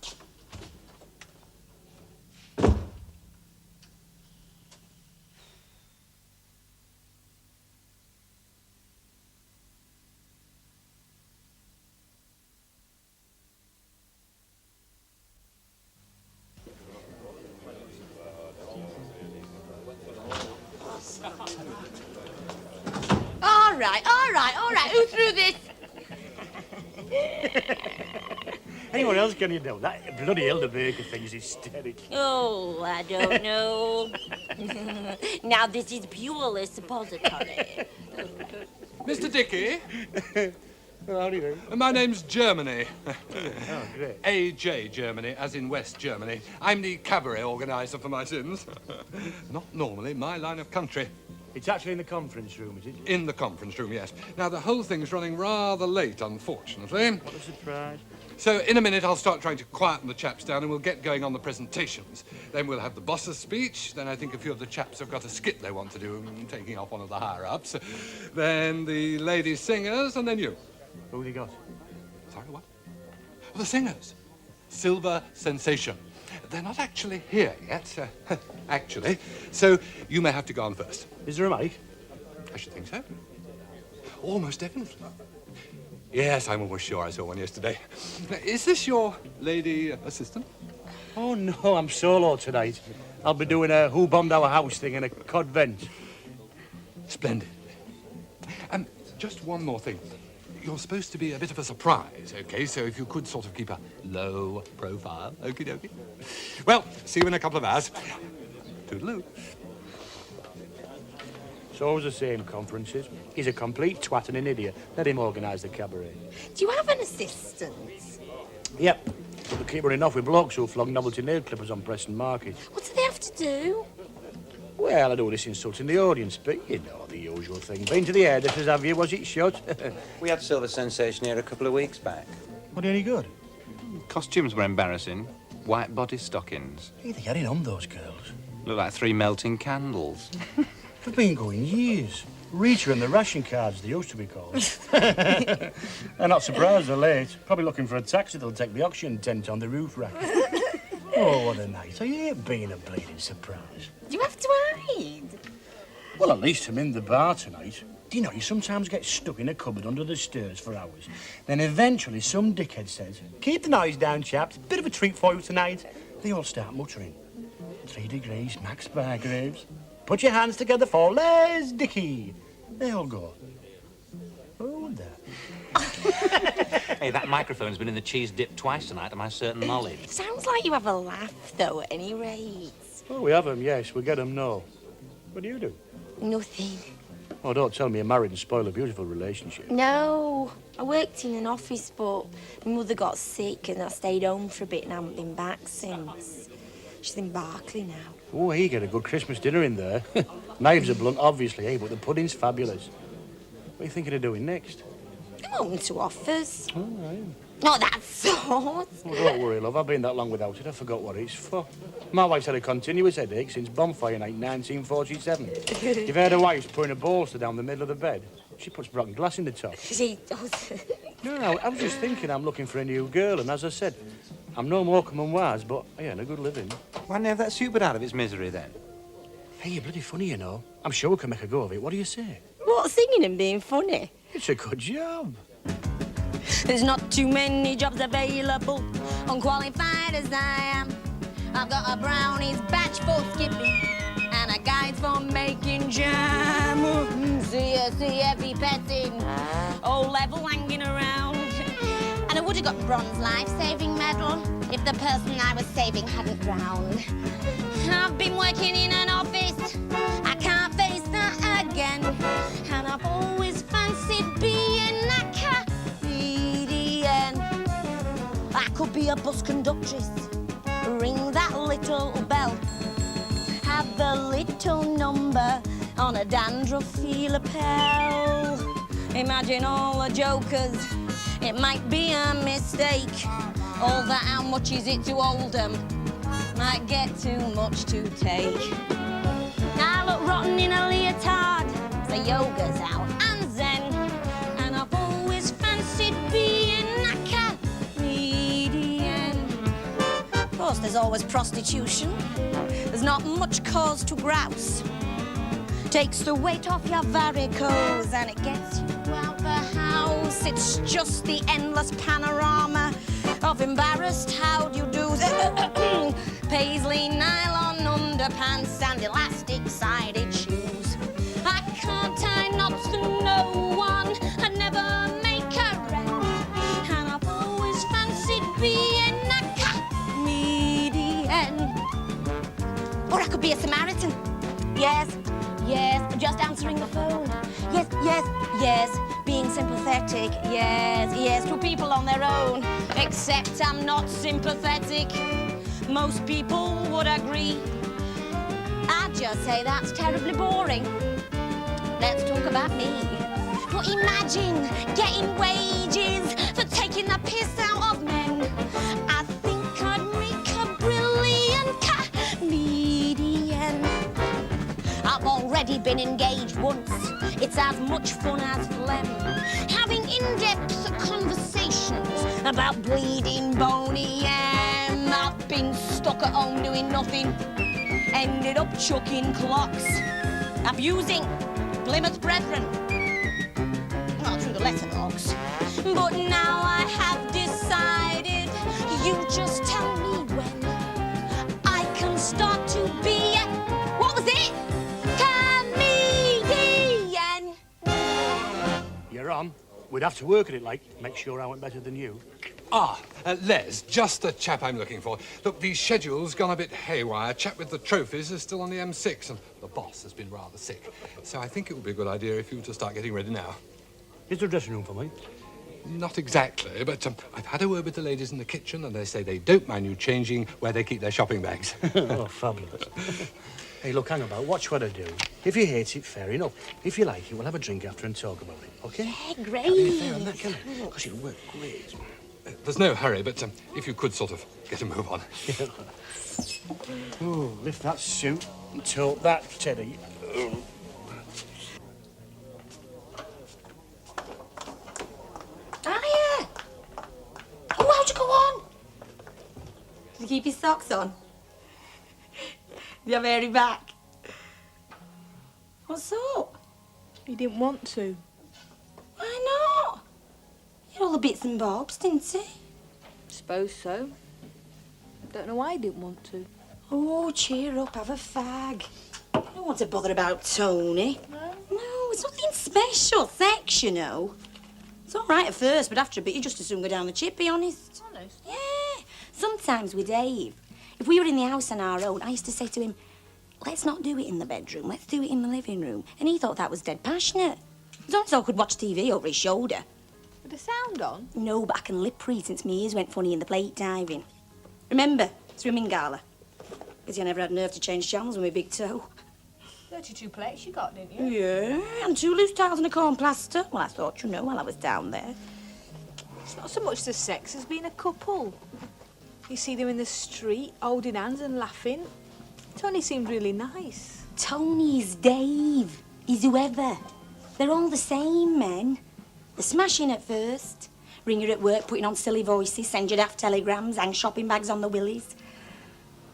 All right. Who threw this? Anyone else can you know? That bloody Hilda Baker thing's hysterical. Oh, I don't know. Now, this is purely suppository. Mr. Dickey? How do you do? My name's Germany. Oh, great. AJ Germany, as in West Germany. I'm the cabaret organiser for my sins. Not normally my line of country. It's actually in the conference room, is it? In the conference room, yes. Now, the whole thing's running rather late, unfortunately. What a surprise. So, in a minute, I'll start trying to quieten the chaps down and we'll get going on the presentations. Then we'll have the boss's speech. Then I think a few of the chaps have got a skit they want to do, taking off one of the higher-ups. Then the lady singers, and then you. Who have you got? Sorry, what? The singers. Silver Sensation. They're not actually here yet, actually. So you may have to go on first. Is there a mic? I should think so. Almost definitely. Yes, I'm almost sure I saw one yesterday. Is this your lady assistant? Oh, no, I'm solo tonight. I'll be doing a Who Bombed Our House thing in a cod vent. Splendid. Just one more thing. You're supposed to be a bit of a surprise, OK? So if you could sort of keep a low profile, okie dokie. Well, see you in a couple of hours. Toodaloo. So was the same conferences. He's a complete twat and an idiot. Let him organise the cabaret. Do you have an assistant? Yep. But they keep running off with blokes who flog novelty nail clippers on Preston Market. What do they have to do? Well, I do this insulting the audience, but you know, the usual thing. Been to the hairdressers, have you? Was it shut? We had Silver Sensation here a couple of weeks back. What, any good? Costumes were embarrassing. White body stockings. Hey, they had it on, those girls. Looked like 3 melting candles. They've been going years. Rita and the ration cards, they used to be called. I'm not surprised they're late. Probably looking for a taxi that'll take the oxygen tent on the roof rack. Oh, what a night. I ain't been a bleeding surprise. Do you have to hide? Well, at least I'm in the bar tonight. Do you know, you sometimes get stuck in a cupboard under the stairs for hours. Then eventually some dickhead says, "Keep the noise down, chaps. Bit of a treat for you tonight." They all start muttering. 3 degrees, Max Bargraves. Put your hands together for Les Dickey. They all go, "Oh, there." Hey, that microphone's been in the cheese dip twice tonight, to my certain knowledge. Sounds like you have a laugh, though, at any rate. Oh, we have them, yes. We get them, no. What do you do? Nothing. Oh, don't tell me you're married and spoil a beautiful relationship. No. I worked in an office, but my mother got sick and I stayed home for a bit and I haven't been back since. She's in Barclay now. Oh, you get a good Christmas dinner in there. Knives are blunt, obviously, eh? But the pudding's fabulous. What are you thinking of doing next? I'm open to offers. Oh, right. Not that sort. Oh, don't worry, love. I've been that long without it. I forgot what it's for. My wife's had a continuous headache since bonfire night 1947. You've heard her wife's putting a bolster down the middle of the bed. She puts broken glass in the top. She does. No, I was just thinking I'm looking for a new girl, and as I said, I'm no Morecambe and Wise, but I earn a good living. Why not have that stupid out of its misery, then? Hey, you're bloody funny, you know. I'm sure we can make a go of it. What do you say? What, singing and being funny? It's a good job. There's not too many jobs available, unqualified as I am. I've got a brownies batch for skipping and a guide for making jam. See heavy petting, all level hanging around. And I would have got bronze life-saving medal if the person I was saving hadn't drowned. I've been working in an office, I can't face that again. And I've always fancied being a comedian. I could be a bus conductress, ring that little bell, have the little number on a dandruffy lapel. Imagine all the jokers, it might be a mistake. All that, how much is it to hold them? Might get too much to take. I look rotten in a leotard, so yoga's out and zen. And I've always fancied being a comedian. Of course, there's always prostitution. There's not much cause to grouse. Takes the weight off your varicose and it gets you out the house. It's just the endless panorama of embarrassed how'd you do. Paisley nylon underpants and elastic-sided shoes. I can't tie knots to no one. I never make a rent. And I've always fancied being a comedian. Or I could be a Samaritan. Yes, just answering the phone. Yes, being sympathetic. Yes, to people on their own. Except I'm not sympathetic. Most people would agree. I'd just say that's terribly boring. Let's talk about me. But imagine getting wages for taking the piss out of men. I think I'd make a brilliant comedian. I've already been engaged once. It's as much fun as phlegm. Having in-depth conversations about bleeding bony yam. I've been stuck at home doing nothing. Ended up chucking clocks. Abusing Plymouth Brethren. Not through the letterbox. But now I have decided. You just tell me when I can start to be a... What was it? You're on. We'd have to work at it, like, make sure I went better than you. Les, just the chap I'm looking for. Look, the schedule's gone a bit haywire. Chap with the trophies is still on the M6, and the boss has been rather sick. So I think it would be a good idea if you were to start getting ready now. Is there a dressing room for me? Not exactly, but I've had a word with the ladies in the kitchen, and they say they don't mind you changing where they keep their shopping bags. Oh, fabulous. Hey, look, hang about. Watch what I do. If you hate it, fair enough. If you like it, we'll have a drink after and talk about it, OK? Yeah, great. Can't be fair on that, can I? Because it'll work great. There's no hurry, but if you could sort of get a move on. Oh, lift that suit and tote that teddy. Hiya! Oh, how'd you go on? Did he keep his socks on? Did you have hairy back? What's up? He didn't want to. Why not? He had all the bits and bobs, didn't he? Suppose so. Don't know why he didn't want to. Oh, cheer up, have a fag. I don't want to bother about Tony. No, it's nothing special, sex, you know. It's all right at first, but after a bit, you just as soon go down the chip, be honest. Honest? Yeah. Sometimes with Dave, if we were in the house on our own, I used to say to him, let's not do it in the bedroom, let's do it in the living room. And he thought that was dead passionate. As long as I could watch TV over his shoulder. With the sound on? No, but I can lip read since my ears went funny in the plate diving. Remember, swimming gala? Because you never had nerve to change channels with my big toe. 32 plates you got, didn't you? Yeah, and 2 loose tiles and a corn plaster. Well, I thought, you know, while I was down there. It's not so much the sex as being a couple. You see them in the street, holding hands and laughing. Tony seemed really nice. Tony's Dave. He's whoever. They're all the same, men. They're smashing at first. Ring her at work, putting on silly voices, send you daft telegrams, hang shopping bags on the willies.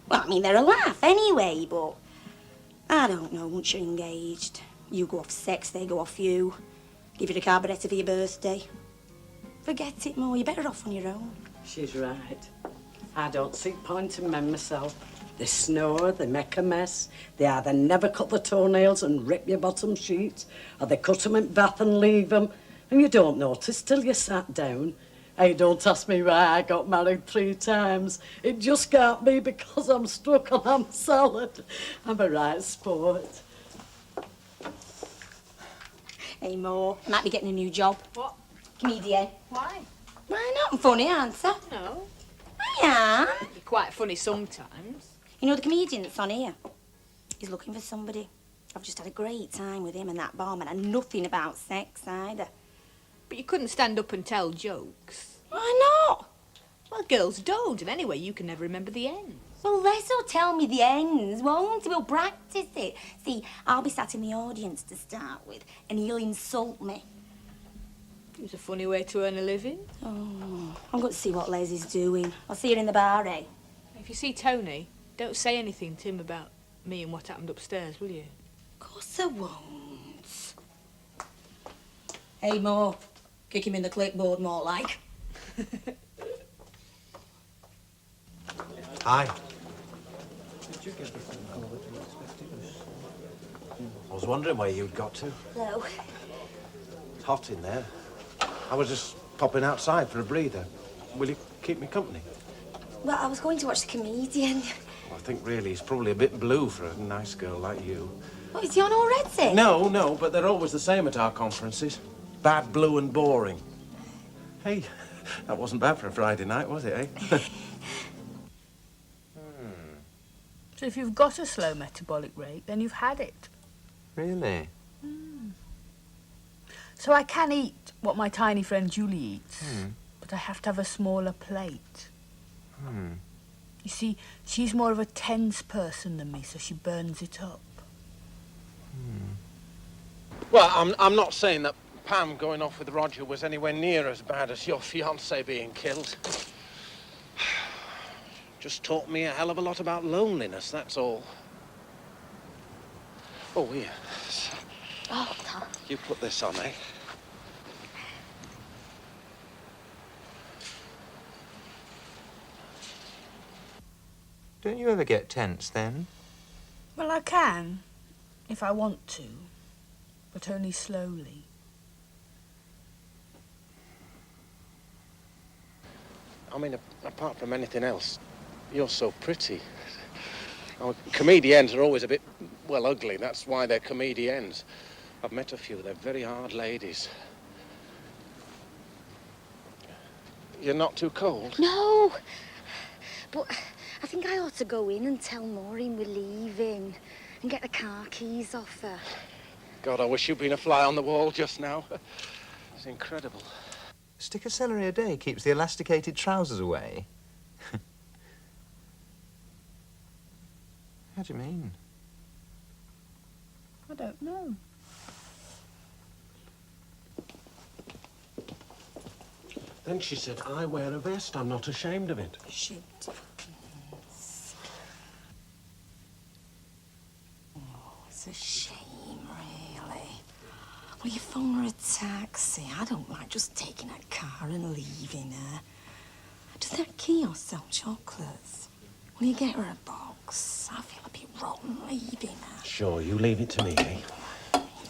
Well, I mean, they're a laugh anyway, but I don't know, once you're engaged, you go off sex, they go off you. Give you a carburettor for your birthday. Forget it, Mo, you're better off on your own. She's right. I don't see point in men myself. They snore, they make a mess. They either never cut the toenails and rip your bottom sheet, or they cut them in bath and leave them, and you don't notice till you sat down. Hey, don't ask me why I got married 3 times. It just can't be because I'm stuck on ham salad. I'm a right sport. Hey, Mo, I might be getting a new job. What? Comedian. Why? Why not? I'm funny, aren't I? No. I am. You're quite funny sometimes. You know the comedian that's on here? He's looking for somebody. I've just had a great time with him and that barman and nothing about sex either. But you couldn't stand up and tell jokes. Why not? Well, girls don't, and anyway, you can never remember the end. Well, Les will tell me the ends, won't he? We'll practice it. See, I'll be sat in the audience to start with, and he'll insult me. It was a funny way to earn a living. Oh, I'm going to see what Les is doing. I'll see her in the bar, eh? If you see Tony, don't say anything to him about me and what happened upstairs, will you? Of course I won't. Hey, Mo, kick him in the clipboard more like. Hi. I was wondering where you'd got to. Hello. It's hot in there. I was just popping outside for a breather. Will you keep me company? Well, I was going to watch the comedian. I think really he's probably a bit blue for a nice girl like you. What, is he on already? No, but they're always the same at our conferences. Bad, blue and boring. Hey, that wasn't bad for a Friday night, was it, eh? So if you've got a slow metabolic rate, then you've had it. Really? So I can eat what my tiny friend Julie eats, but I have to have a smaller plate. You see, she's more of a tense person than me, so she burns it up. Well, I'm not saying that Pam going off with Roger was anywhere near as bad as your fiancé being killed. Just taught me a hell of a lot about loneliness, that's all. Oh, here. Oh, Tom. You put this on, eh? Don't you ever get tense then? Well, I can, if I want to, but only slowly. I mean, apart from anything else, you're so pretty. Oh, comedians are always a bit, well, ugly. That's why they're comedians. I've met a few. They're very hard ladies. You're not too cold? No. But I think I ought to go in and tell Maureen we're leaving and get the car keys off her. God, I wish you'd been a fly on the wall just now. It's incredible. Stick a celery a day keeps the elasticated trousers away. How do you mean? I don't know. Then she said, I wear a vest. I'm not ashamed of it. She does. Oh, it's a shame, really. Well, you phone her a taxi. I don't like just taking her car and leaving her. Does that kiosk sell chocolates? Will you get her a box? I feel a bit rotten leaving her. Sure, you leave it to me, eh?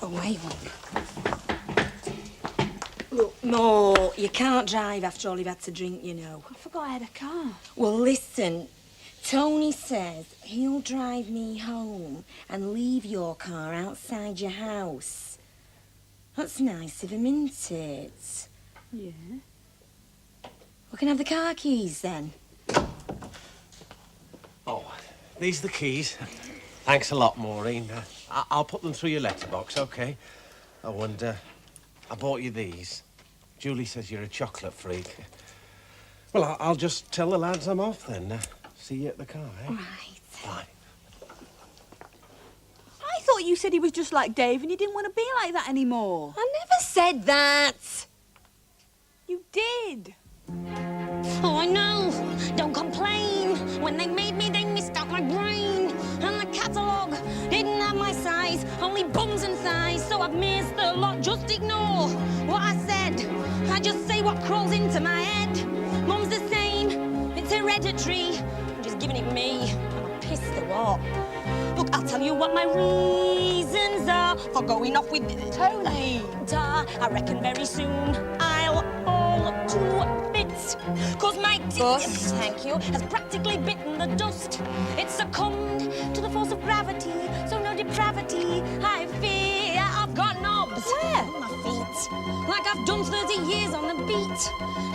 Oh, wait. Look, no, you can't drive after all you've had to drink, you know. I forgot I had a car. Well, listen. Tony says he'll drive me home and leave your car outside your house. That's nice of him, isn't it? Yeah. We can have the car keys, then. Oh, these are the keys. Thanks a lot, Maureen. I'll put them through your letterbox, OK? Oh, and I bought you these. Julie says you're a chocolate freak. Well, I'll just tell the lads I'm off, then. See you at the car, eh? Right. Bye. I thought you said he was just like Dave and you didn't want to be like that anymore. I never said that. You did. Oh, I know. Don't complain. When they made me, they missed out my brain. And the catalogue didn't have my size, only bums and thighs. So I've missed the lot. Just ignore what I said. I just say what crawls into my head. Mum's the same. It's hereditary. I'm just giving it me. I'm a pissed or what? Look, I'll tell you what my reasons are for going off with Tony. I reckon very soon I'll all to bits. Cause my Bus. thank you, has practically bitten the dust. It's succumbed to the force of gravity, so no depravity. I fear I've got knobs. Where? On my feet. Like I've done 30 years on the beat.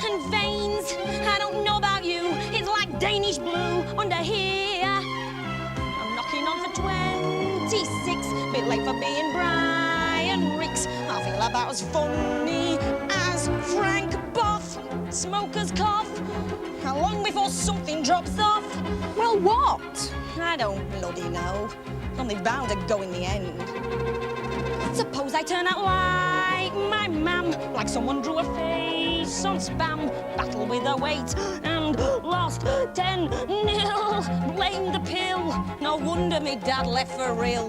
And veins, I don't know about you, it's like Danish blue under here. I'm knocking on for 26, bit late for being Brian Ricks. I feel about as funny as Frank Boff. Smoker's cough, how long before something drops off? Well, what? I don't bloody know. Only bound to go in the end. Suppose I turn out like my mam, like someone drew a face on spam, battle with a weight and lost 10-0. Blame the pill. No wonder me dad left for real.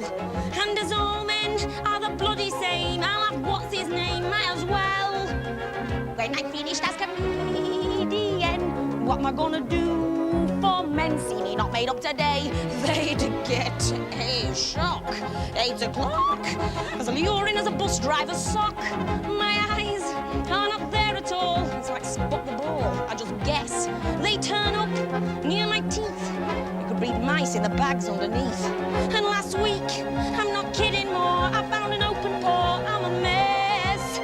And as all men are the bloody same, I'll have what's his name, might as well. When I finished as comedian, what am I gonna do for men? See me not made up today, they'd get a shock. 8 o'clock, as alluring as a bus driver's sock. My eyes are not there at all. It's like spot the ball, I just guess. They turn up near my teeth. You could read mice in the bags underneath. And last week, I'm not kidding more, I found an open paw, I'm a mess.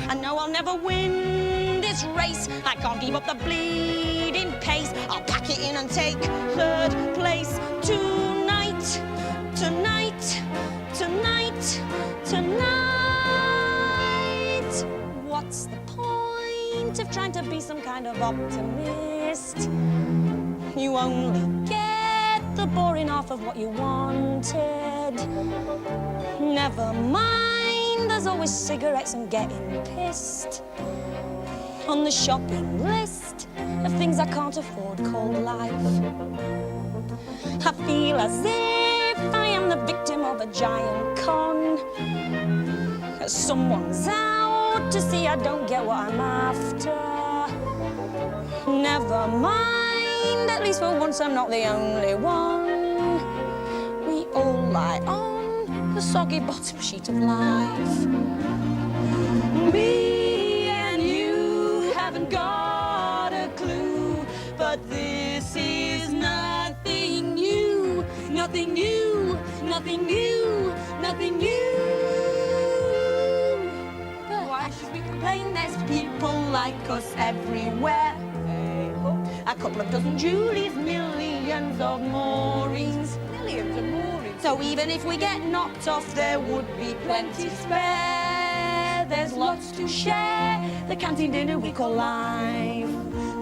I know I'll never win this race. I can't keep up the bleeding pace. I'll pack it in and take 3rd place tonight. Tonight, tonight, tonight. What's the point of trying to be some kind of optimist? You only get the boring half of what you wanted. Never mind, there's always cigarettes and getting pissed. On the shopping list of things I can't afford called life. I feel as if I am the victim of a giant con. Someone's out to see I don't get what I'm after. Never mind, at least for once I'm not the only one. We all lie on the soggy bottom sheet of life. Me and you haven't got a clue. but this is nothing new, nothing new, nothing new, nothing new. But why should we complain? There's people like us everywhere. A couple of dozen Julies, millions of Maureen's. Millions of Maureen's. So even if we get knocked off, there would be plenty spare. There's lots to share. The canteen dinner we call life.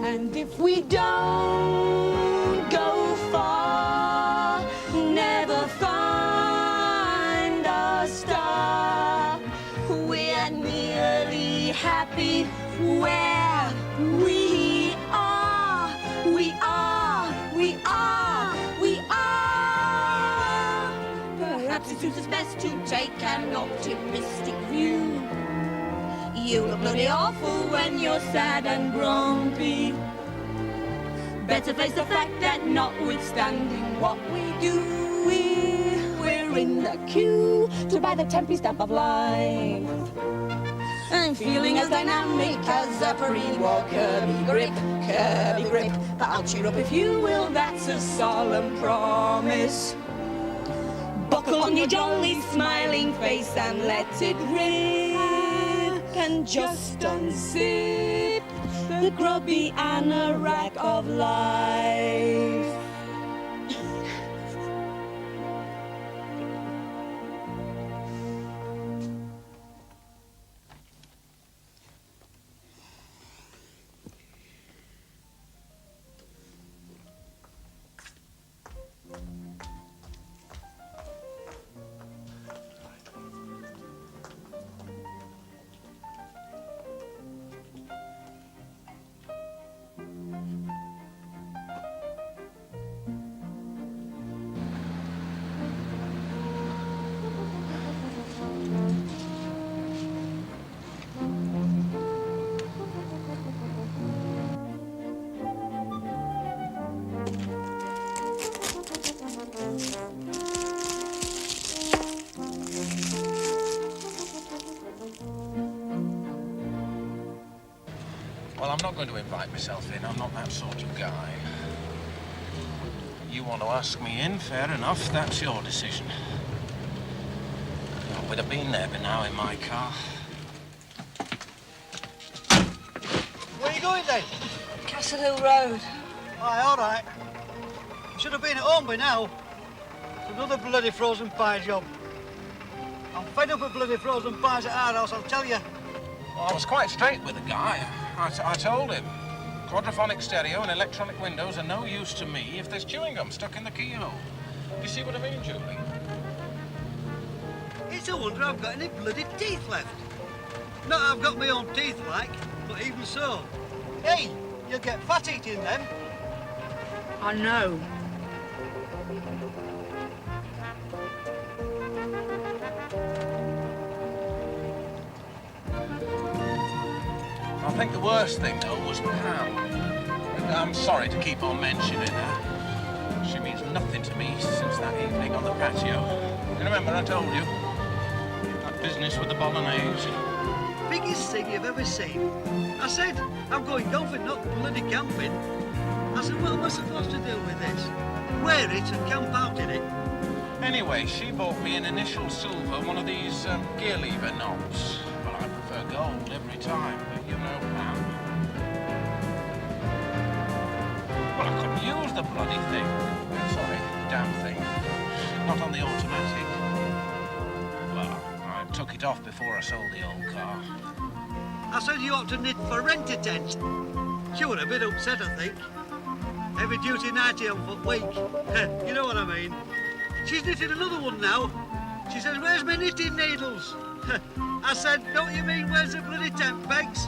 And if we don't go far, never find a star, we're nearly happy where we are. We are, we are, we are. Perhaps it suits us best to take an optimistic view. You look bloody awful when you're sad and grumpy. Better face the fact that notwithstanding what we do, we're in the queue to buy the Tempe stamp of life. I'm feeling as dynamic as a pre-war Kirby grip, Kirby grip. But I'll cheer up if you will, that's a solemn promise. Buckle on your jolly smiling face and let it rip. And just unzip the grubby anorak of life. Well, I'm not going to invite myself in. I'm not that sort of guy. You want to ask me in, fair enough. That's your decision. I would have been there by now in my car. Where are you going then? Castle Hill Road. Aye, all right. Should have been at home by now. It's another bloody frozen pie job. I'm fed up with bloody frozen pies at our house, I'll tell you. Well, I was quite straight with the guy. I told him. Quadraphonic stereo and electronic windows are no use to me if there's chewing gum stuck in the keyhole. You see what I mean, Julie? It's a wonder I've got any bloody teeth left. Not I've got my own teeth, like, but even so. Hey, you'll get fat eating them. I know. I think the worst thing, though, was Pam. And I'm sorry to keep on mentioning her. She means nothing to me since that evening on the patio. You remember I told you? That business with the bolognese. Biggest thing you've ever seen. I said, I'm going golfing, not bloody camping. I said, what am I supposed to do with this? Wear it and camp out in it? Anyway, she bought me an initial silver, one of these gear lever knobs. Well, I prefer gold every time, but you know, Pam. Well, I couldn't use the bloody thing. Sorry, damn thing. Not on the automatic. Well, I took it off before I sold the old car. I said you ought to knit for rent-a-tent. She was a bit upset, I think. Heavy duty 90 on foot week. You know what I mean. She's knitting another one now. She says, where's my knitting needles? I said, don't you mean where's the bloody tent pegs?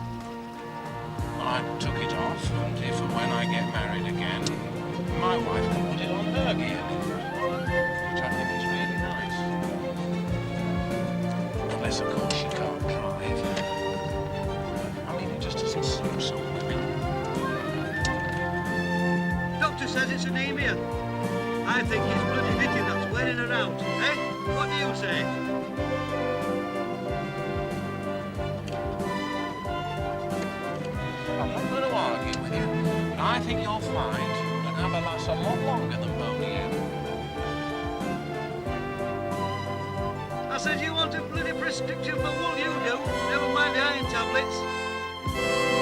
Well, I took it off, and if and when I get married again, my wife can put it on her gear lever, which I think is really nice. Unless, of course, she can't drive. I mean, it just doesn't suit some women. Doctor says it's anemia. I think it's bloody knitting that's wearing her out, eh? What do you say? I'm not going to argue with you. I I think you'll find that ABBA lasts a lot longer than Boney M. I said you want a bloody prescription for wool, you do. Never mind the iron tablets.